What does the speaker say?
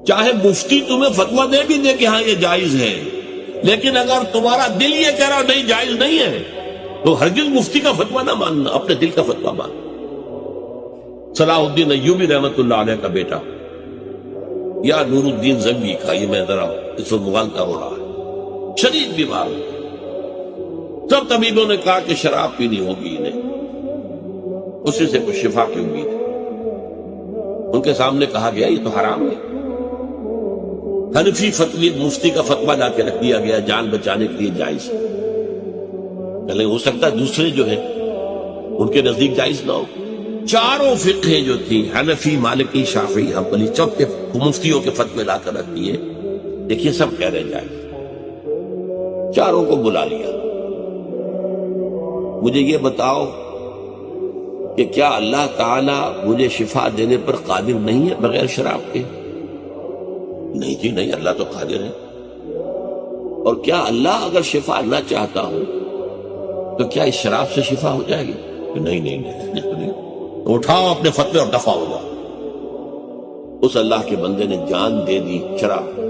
چاہے مفتی تمہیں فتویٰ دے بھی دے کہ ہاں یہ جائز ہے، لیکن اگر تمہارا دل یہ کہہ رہا نہیں جائز نہیں ہے تو ہرگز مفتی کا فتویٰ نہ ماننا، اپنے دل کا فتویٰ ماننا۔ صلاح الدین ایوبی رحمت اللہ علیہ کا بیٹا یا نور الدین زنگی کا، یہ میں ذرا اس وقت مغالطہ ہو رہا ہے، شدید بیمار ہو گئے۔ سب طبیبوں نے کہا کہ شراب پینی ہوگی انہیں، اسی سے کچھ شفا کی امید ہے۔ ان کے سامنے کہا گیا یہ تو حرام ہے۔ حنفی فتوی مفتی کا فتویٰ لا کے رکھ دیا گیا جان بچانے کے لیے جائز ہے، لیکن ہو سکتا ہے دوسرے جو ہیں ان کے نزدیک جائز نہ ہو۔ چاروں فقہ جو تھی، حنفی، مالکی، شافعی، حنبلی، سب کے مفتیوں کے فتوے لا کر رکھ دیے، دیکھیے سب کہہ رہے جائز۔ چاروں کو بلا لیا، مجھے یہ بتاؤ کہ کیا اللہ تعالیٰ مجھے شفا دینے پر قادر نہیں ہے بغیر شراب کے؟ نہیں جی نہیں، اللہ تو قادر ہے۔ اور کیا اللہ اگر شفا نہ چاہتا ہو تو کیا اس شراب سے شفا ہو جائے گی؟ نہیں نہیں نہیں، اٹھاؤ اپنے فتوے اور دفع ہو جاؤ۔ اس اللہ کے بندے نے جان دے دی شراب۔